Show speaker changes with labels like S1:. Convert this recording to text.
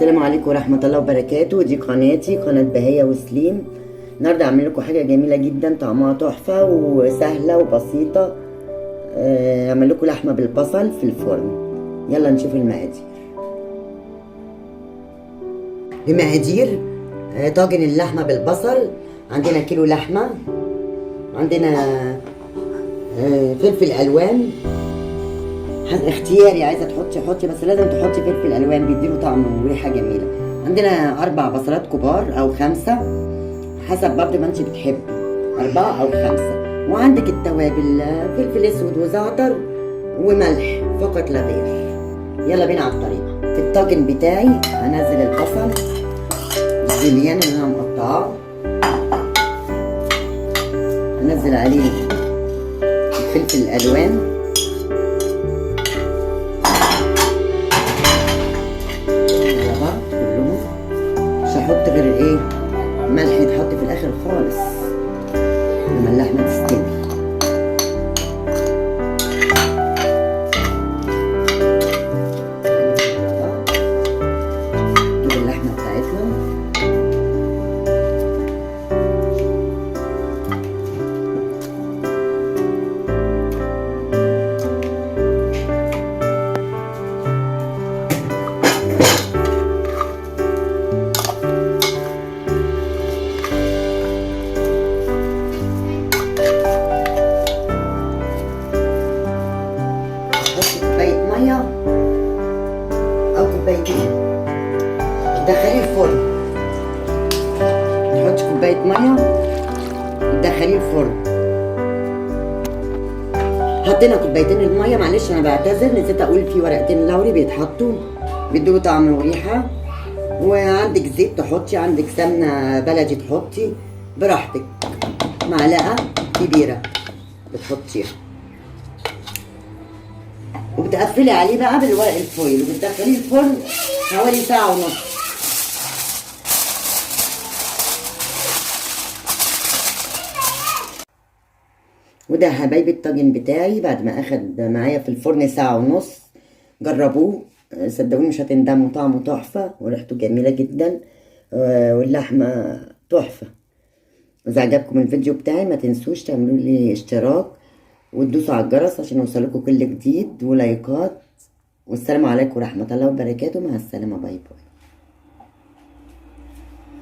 S1: السلام عليكم ورحمة الله وبركاته. دي قناتي، قناة بهية وسليم. النهاردة هعمل لكم حاجة جميلة جدا، طعمها تحفة وسهلة وبسيطة. هعمل لكم لحمة بالبصل في الفرن. يلا نشوف المقادير. بمقادير طاجن اللحمة بالبصل. عندنا كيلو لحمة، عندنا فلفل ألوان اختياري، عايزه حطي بس لازم تحطي فلفل الوان بيديله طعم وريحه جميله. عندنا 4 بصلات كبار او 5 حسب برضه ما انت بتحبي، 4 أو 5. وعندك التوابل، فلفل اسود وزعتر وملح فقط لا غير. يلا بينا على الطريقه. في الطاجن بتاعي هنزل البصل الجوليان اللي انا مقطعاه، هنزل عليه الفلفل الالوان، هحط غير ايه ملح، يتحط في الاخر خالص لما اللحمه تستوي. نجيب اللحمه بتاعتنا، او كوبايتين، تدخليه الفرن، تحطي كوبايه ميه وتدخليه الفرن. حطينا كوبايتين الميه، معلش انا بعتذر نسيت اقول في ورقتين لوري بيتحطوا بيدوا طعم وريحه. وعندك زيت تحطي، عندك سمنه بلدي تحطي براحتك، معلقه كبيره بتحطيها، وبتقفلي عليه بقى بالورق الفويل وبتدخليه الفرن حوالي ساعة ونص. وده حبايبي الطاجن بتاعي بعد ما اخد معايا في الفرن ساعة ونص. جربوه صدقوني مش هتندموا، طعمه تحفة وريحته جميلة جدا واللحمة تحفة. إذا عجبكم الفيديو بتاعي ما تنسوش تعملوا لي اشتراك وتدوسوا على الجرس عشان يوصلكوا كل جديد، ولايكات. والسلام عليكم ورحمة الله وبركاته. مع السلامة، باي باي.